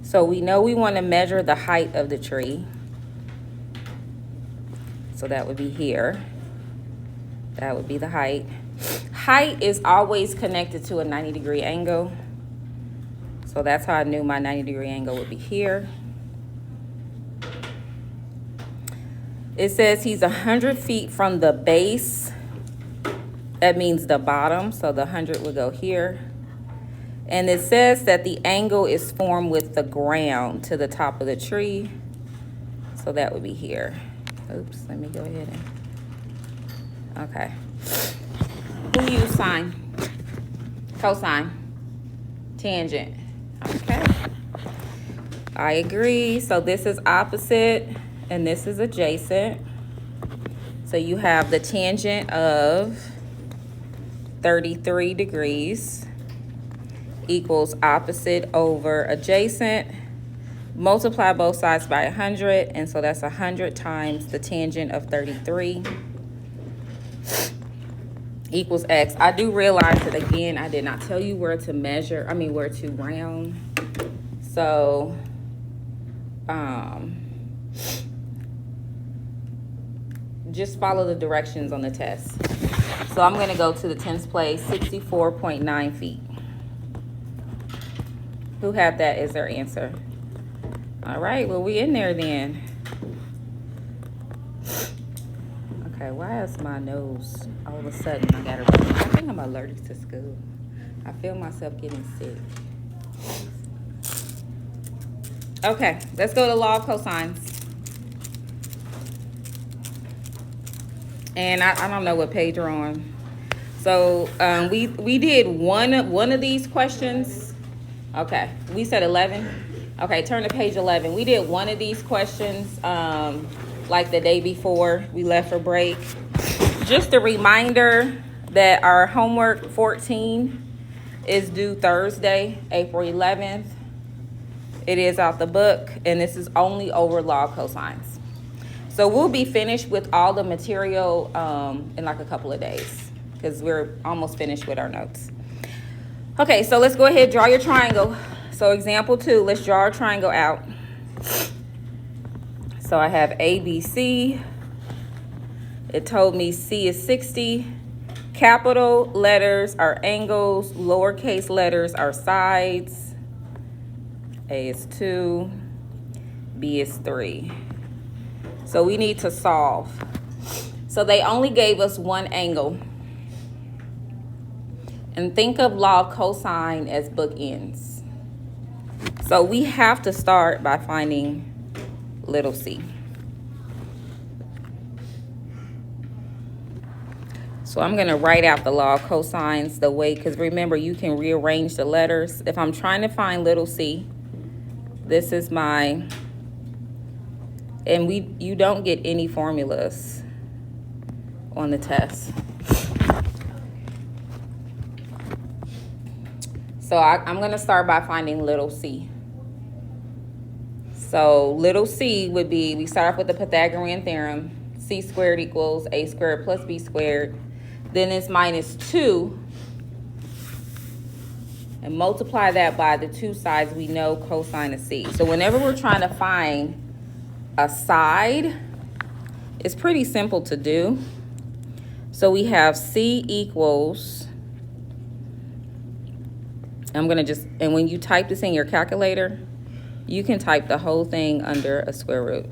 So we know we want to measure the height of the tree. So that would be here. That would be the height. Height is always connected to a 90-degree angle. So that's how I knew my 90-degree angle would be here. It says he's 100 feet from the base. That means the bottom, so the 100 would go here. And it says that the angle is formed with the ground to the top of the tree. So that would be here. Oops, let me go ahead and, okay. Who use sine? Cosine? Tangent? Okay. I agree. So this is opposite and this is adjacent. So you have the tangent of 33 degrees equals opposite over adjacent. Multiply both sides by 100, and so that's 100 times the tangent of 33 equals x. I do realize that, again, I did not tell you where to measure, where to round. So, just follow the directions on the test. So I'm going to go to the tens place, 64.9 feet. Who had that as their answer? All right, well, we in there then. Okay, why is my nose all of a sudden I got to run? I think I'm allergic to school. I feel myself getting sick. Okay, let's go to law of cosines. And I don't know what page we're on. So we did one of these questions. Okay, we said 11. Okay, turn to page 11. We did one of these questions like the day before we left for break. Just a reminder that our homework 14 is due Thursday, April 11th. It is out the book, and this is only over law of cosines. So we'll be finished with all the material in like a couple of days because we're almost finished with our notes. Okay, so let's go ahead, draw your triangle. So example 2, let's draw a triangle out. So I have ABC. It told me C is 60. Capital letters are angles. Lowercase letters are sides. A is 2. B is 3. So we need to solve. So they only gave us one angle. And think of law of cosine as bookends. So we have to start by finding little c. So I'm going to write out the law of cosines the way, because remember, you can rearrange the letters. If I'm trying to find little c, this is my, and you don't get any formulas on the test. So I'm going to start by finding little c. So little c would be, we start off with the Pythagorean theorem, c squared equals a squared plus b squared. Then it's minus 2. And multiply that by the two sides we know cosine of c. So whenever we're trying to find a side, it's pretty simple to do. So we have c equals, I'm going to just, and when you type this in your calculator, you can type the whole thing under a square root.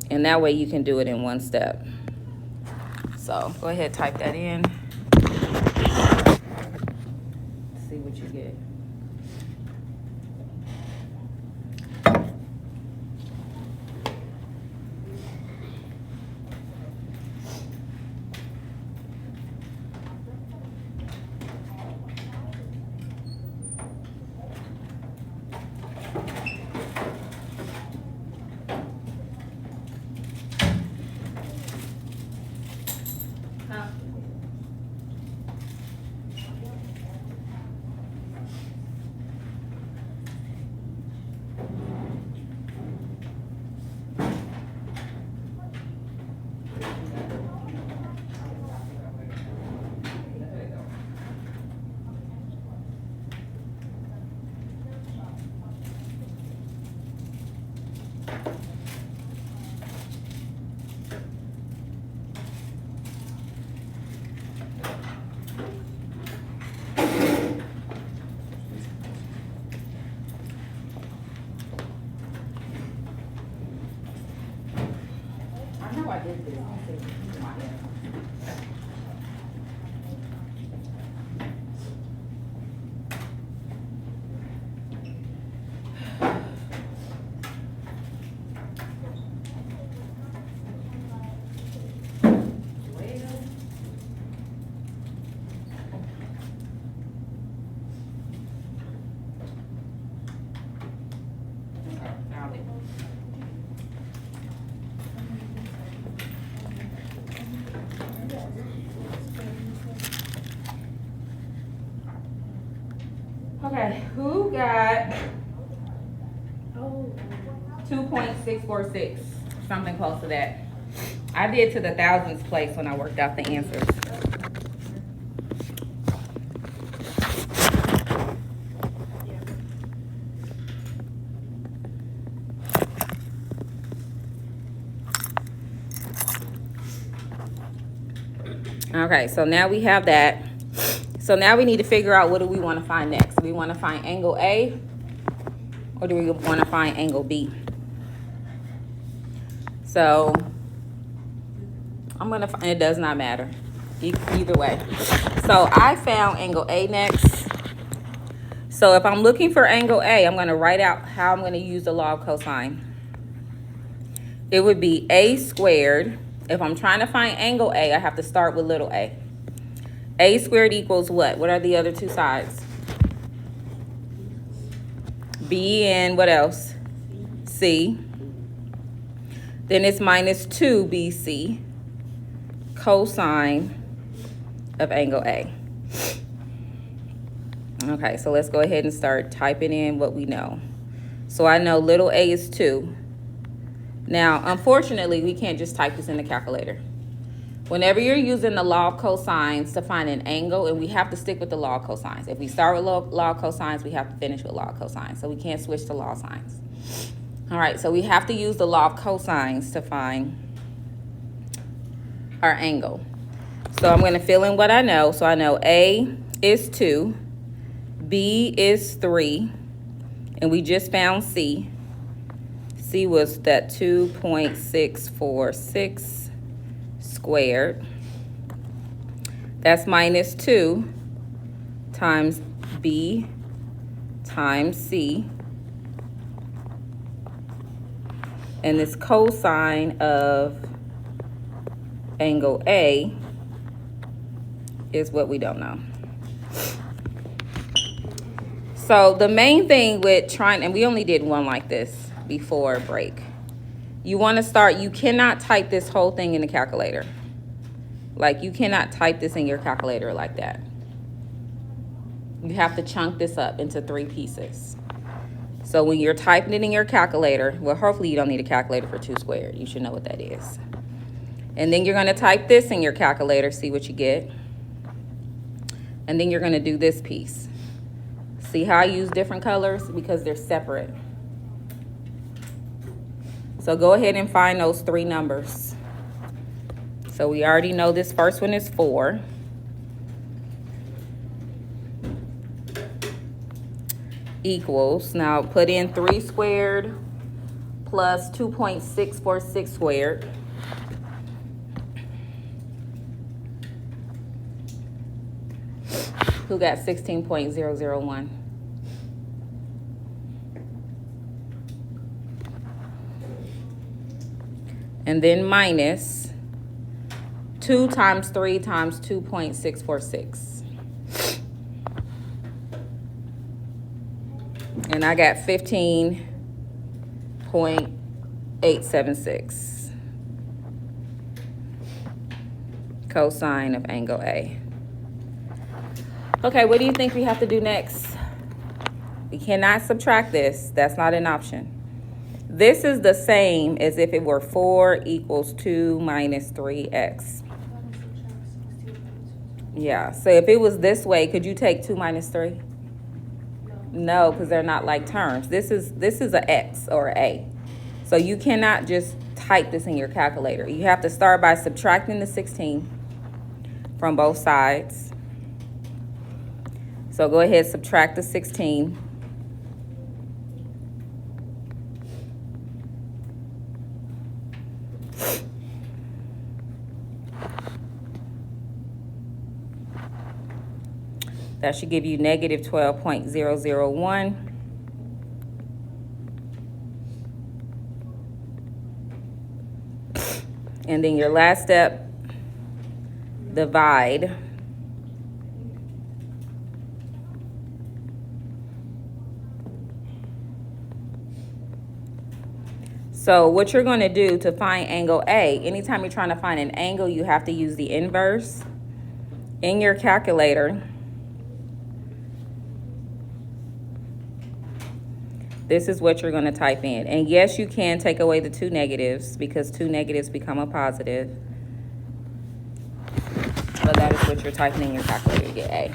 And that way you can do it in one step. So go ahead, type that in. See what you get. Okay, who got 2.646? Something close to that. I did to the thousandths place when I worked out the answers. Okay, so now we have that. So now we need to figure out what do we want to find next. Do we want to find angle A or do we want to find angle B? So I'm going to find, it does not matter either way. So I found angle A next. So if I'm looking for angle A, I'm going to write out how I'm going to use the law of cosine. It would be A squared. If I'm trying to find angle A, I have to start with little a. A squared equals what? What are the other two sides? B and what else? C. Then it's minus 2BC cosine of angle A. Okay, so let's go ahead and start typing in what we know. So I know little a is 2. Now, unfortunately, we can't just type this in the calculator. Whenever you're using the law of cosines to find an angle, and we have to stick with the law of cosines. If we start with law of cosines, we have to finish with law of cosines. So we can't switch to law of sines. All right, so we have to use the law of cosines to find our angle. So I'm going to fill in what I know. So I know A is 2, B is 3, and we just found C. C was that 2.646 squared. That's minus 2 times B times C. And this cosine of angle A is what we don't know. So the main thing with trying, and we only did one like this before break. You want to start, you cannot type this whole thing in the calculator. Like, you cannot type this in your calculator like that. You have to chunk this up into 3 pieces. So when you're typing it in your calculator, well, hopefully you don't need a calculator for 2 squared. You should know what that is. And then you're going to type this in your calculator, see what you get. And then you're going to do this piece. See how I use different colors? Because they're separate. So go ahead and find those 3 numbers. So we already know this first one is 4. Equals, now put in 3 squared plus 2.646 squared. Who got 16.001? And then minus 2 times 3 times 2.646. And I got 15.876. Cosine of angle A. Okay, what do you think we have to do next? We cannot subtract this. That's not an option. This is the same as if it were 4 equals 2 minus 3x. Yeah, so if it was this way, could you take 2 minus 3? No, because they're not like terms. This is a x or a. So you cannot just type this in your calculator. You have to start by subtracting the 16 from both sides. So go ahead, subtract the 16. That should give you negative 12.001. And then your last step, divide. So what you're going to do to find angle A, anytime you're trying to find an angle, you have to use the inverse in your calculator. this is what you're going to type in. And yes, you can take away the two negatives because two negatives become a positive. But that is what you're typing in your calculator to get A.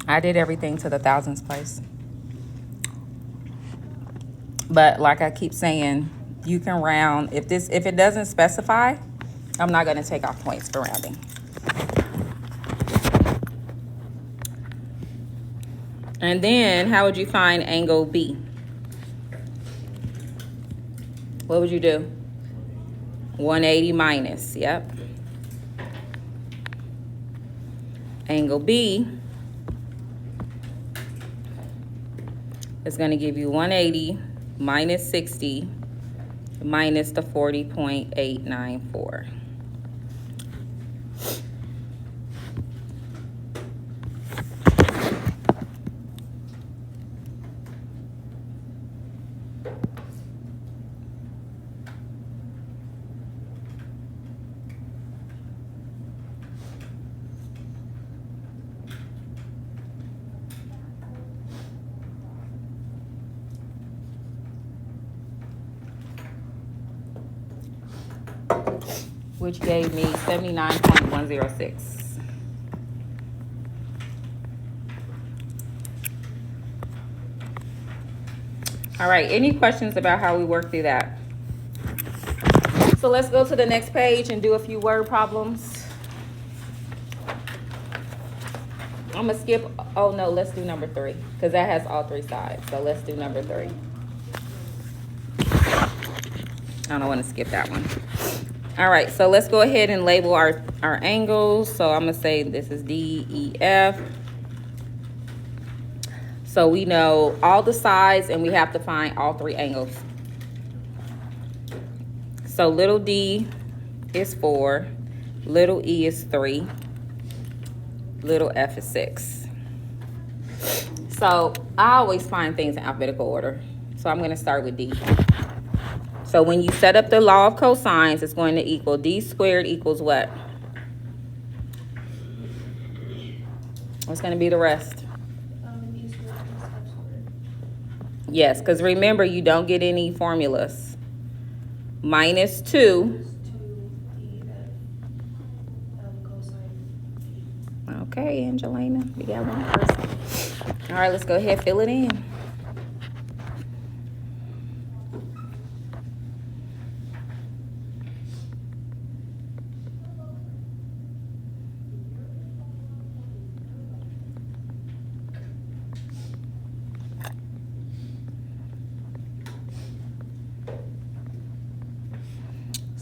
I did everything to the thousands place. But like I keep saying, you can round. If it doesn't specify, I'm not going to take off points for rounding. And then how would you find angle B? What would you do? 180 minus, yep. Angle B is going to give you 180 minus 60 minus the 40.894. Which gave me 79.106. All right, any questions about how we work through that? So let's go to the next page and do a few word problems. I'm gonna skip, oh no, let's do number 3, because that has all 3 sides. So let's do number 3. I don't want to skip that one. All right, so let's go ahead and label our angles. So I'm gonna say this is D, E, F. So we know all the sides and we have to find all 3 angles. So little d is 4, little e is 3, little f is 6. So I always find things in alphabetical order. So I'm gonna start with D. So when you set up the law of cosines, it's going to equal D squared equals what? What's going to be the rest? E squared plus F squared. Yes, because remember, you don't get any formulas. Minus 2. Okay, Angelina, we got one person. All right, let's go ahead and fill it in.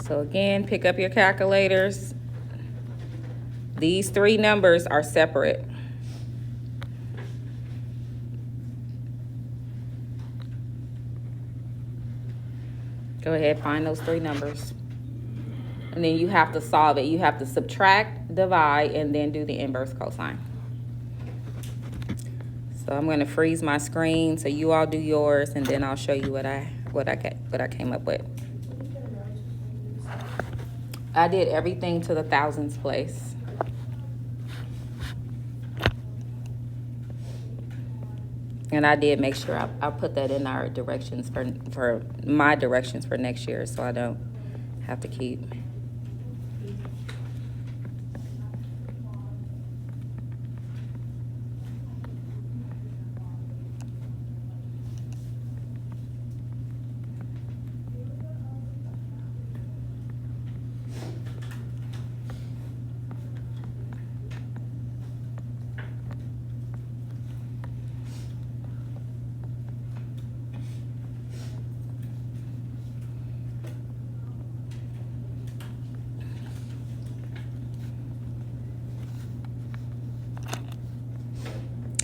So again, pick up your calculators. These 3 numbers are separate. Go ahead, find those 3 numbers. And then you have to solve it. You have to subtract, divide, and then do the inverse cosine. So I'm going to freeze my screen so you all do yours, and then I'll show you what I came up with. I did everything to the thousands place. And I did make sure I put that in our directions for my directions for next year, so I don't have to keep.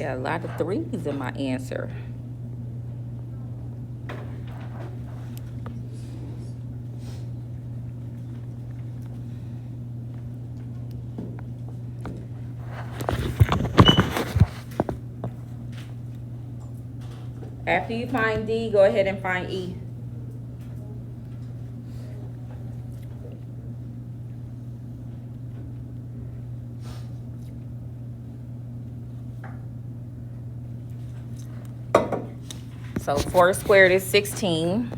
got a lot of threes in my answer. After you find D, go ahead and find E. So 4 squared is 16.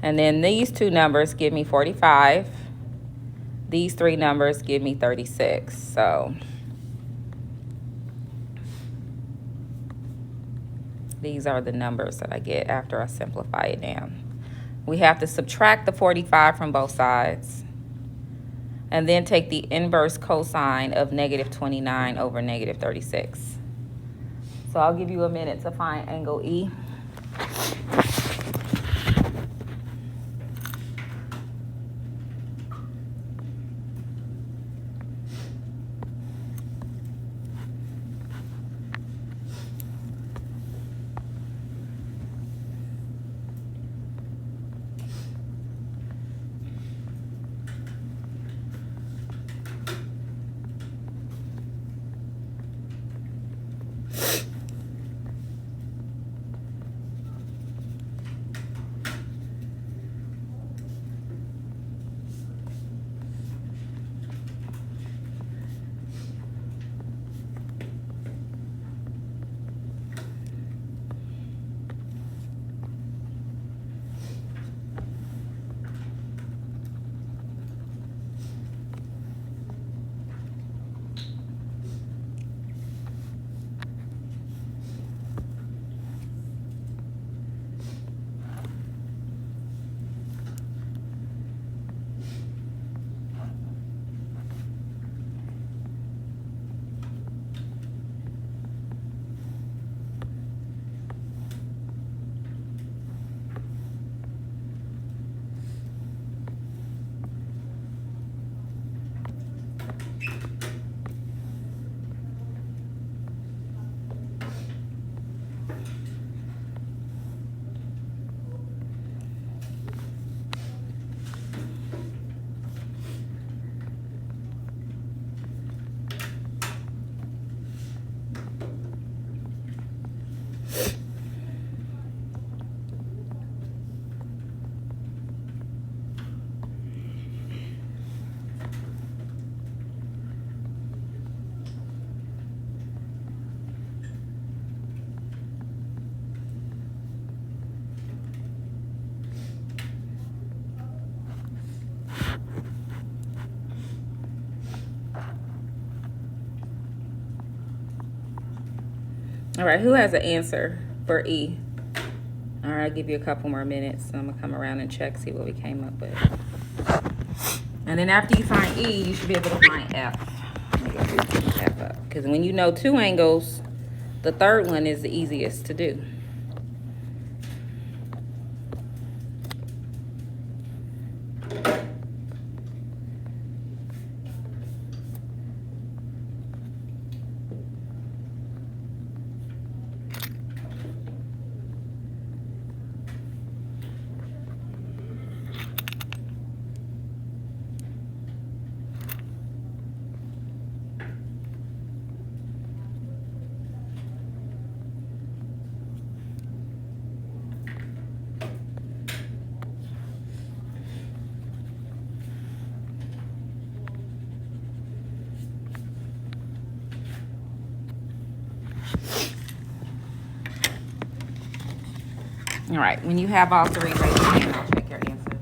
And then these two numbers give me 45. These three numbers give me 36. So these are the numbers that I get after I simplify it down. We have to subtract the 45 from both sides. And then take the inverse cosine of negative 29 over negative 36. So I'll give you a minute to find angle E. All right, who has an answer for E? All right, I'll give you a couple more minutes. I'm gonna come around and check, see what we came up with. And then after you find E, you should be able to find F. Let me go do F up. Because when you know two angles, the third one is the easiest to do. All right, when you have all three, raise your hand. I'll check your answers.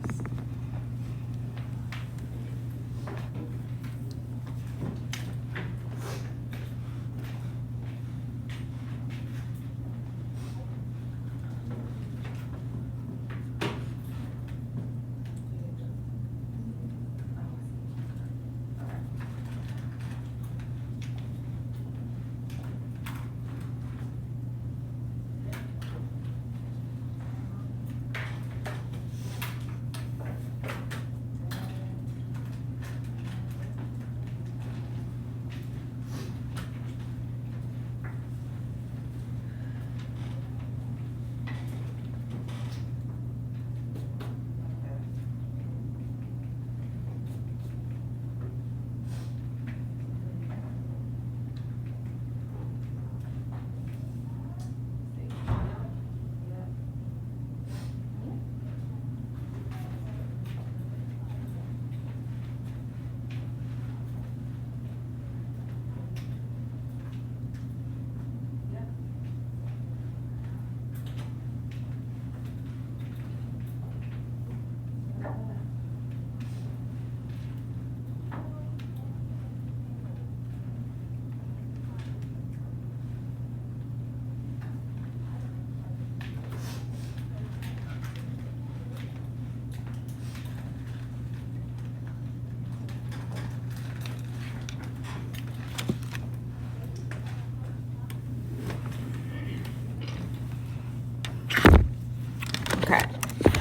Okay,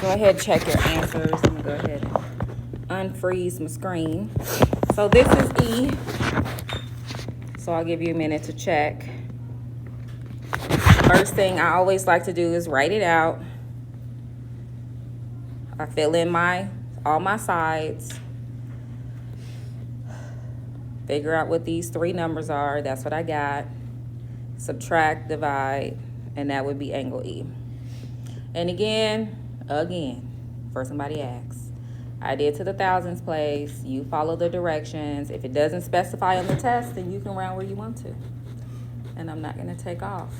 go ahead, check your answers. Let me go ahead and unfreeze my screen. So this is E. So I'll give you a minute to check. First thing I always like to do is write it out. I fill in all my sides. Figure out what these three numbers are. That's what I got. Subtract, divide, and that would be angle E. And again, for somebody asks, I did to the thousands place. You follow the directions. If it doesn't specify on the test, then you can round where you want to. And I'm not going to take off.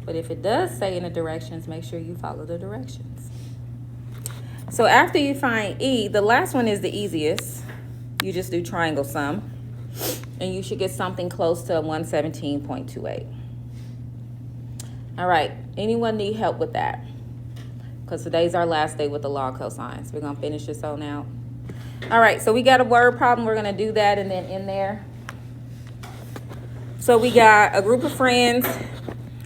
But if it does say in the directions, make sure you follow the directions. So after you find E, the last one is the easiest. You just do triangle sum. And you should get something close to 117.28. All right, anyone need help with that? Because today's our last day with the log cosines. We're going to finish this on out. All right, so we got a word problem. We're going to do that and then in there. So we got a group of friends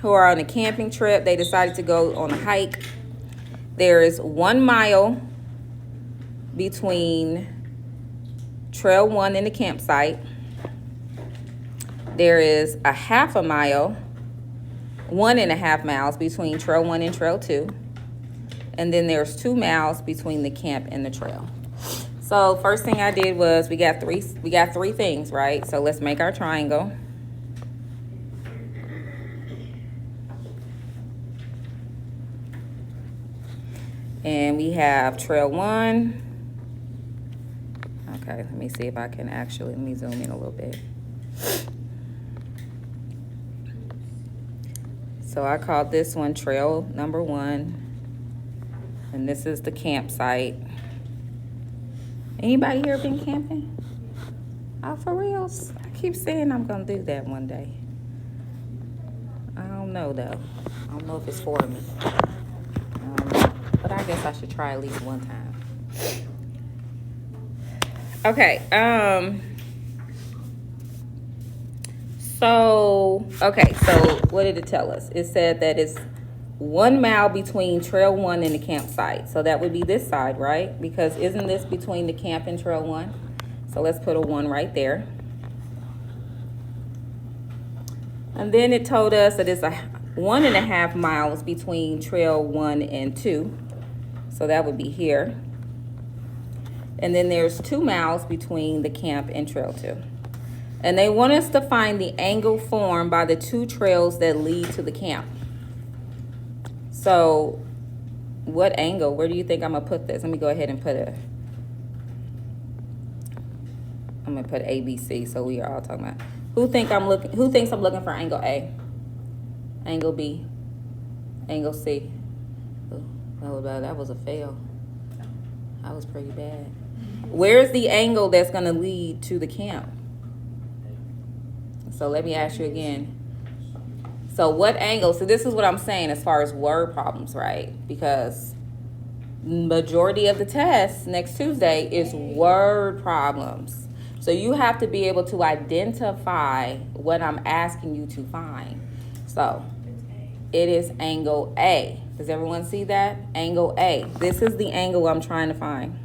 who are on a camping trip. They decided to go on a hike. There is 1 mile between trail 1 and the campsite. There is a half a mile, 1.5 miles between trail 1 and trail 2. And then there's 2 miles between the camp and the trail. So first thing I did was we got three things, right? So let's make our triangle. And we have trail 1. Okay, let me see if I can let me zoom in a little bit. So I called this one trail number 1. And this is the campsite. Anybody here been camping? Oh, for reals? I keep saying I'm gonna do that one day. I don't know though. I don't know if it's for me. But I guess I should try at least one time. Okay, so what did it tell us? It said that it's 1 mile between trail 1 and the campsite. So that would be this side, right? Because isn't this between the camp and trail 1? So let's put a 1 right there. And then it told us that it's 1.5 miles between trail 1 and 2. So that would be here. And then there's 2 miles between the camp and trail 2. And they want us to find the angle formed by the 2 trails that lead to the camp. So what angle? Where do you think I'm gonna put this? Let me go ahead and I'm gonna put ABC so we are all talking about. Who thinks I'm looking for angle A? Angle B? Angle C? Oh, that was a fail. That was pretty bad. Where's the angle that's gonna lead to the camp? So let me ask you again. So what angle? So this is what I'm saying as far as word problems, right? Because majority of the tests next Tuesday is word problems. So you have to be able to identify what I'm asking you to find. So it is angle A. Does everyone see that? Angle A. This is the angle I'm trying to find.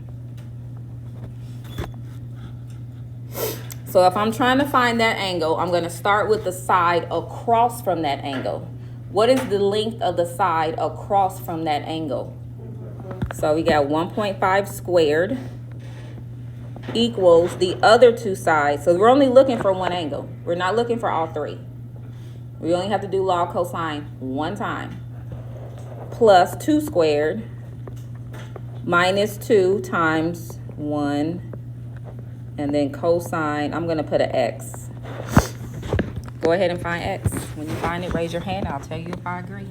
So if I'm trying to find that angle, I'm going to start with the side across from that angle. What is the length of the side across from that angle? So we got 1.5 squared equals the other 2 sides. So we're only looking for one angle. We're not looking for all 3. We only have to do log cosine 1 time. Plus 2 squared minus 2 times 1. And then cosine, I'm going to put an X. Go ahead and find X. When you find it, raise your hand. I'll tell you if I agree.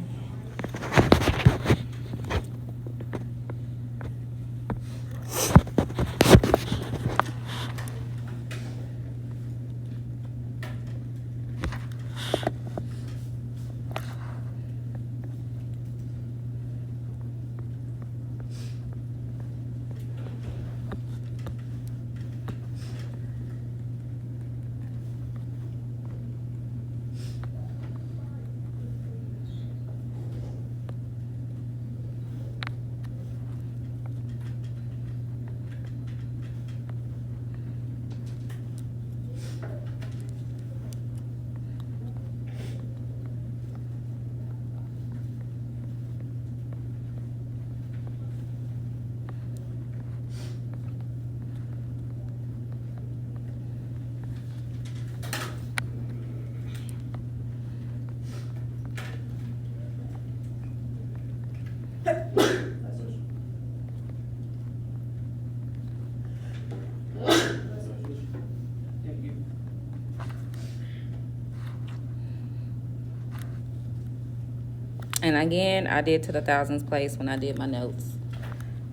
And again, I did to the thousands place when I did my notes.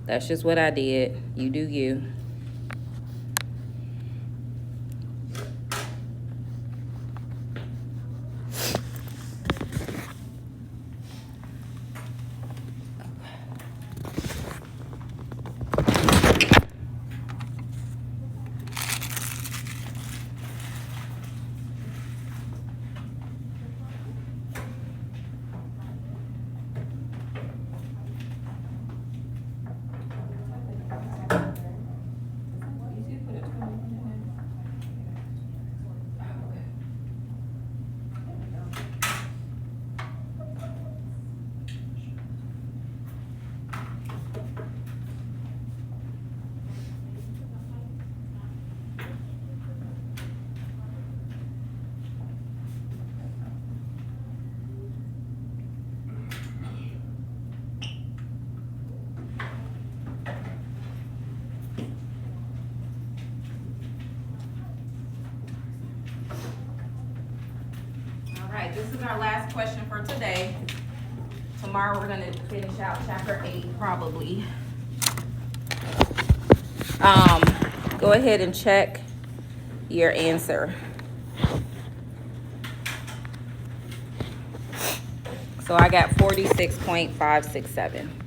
That's just what I did. You do you. This is our last question for today. Tomorrow we're gonna finish out chapter 8 probably. Go ahead and check your answer. So I got 46.567.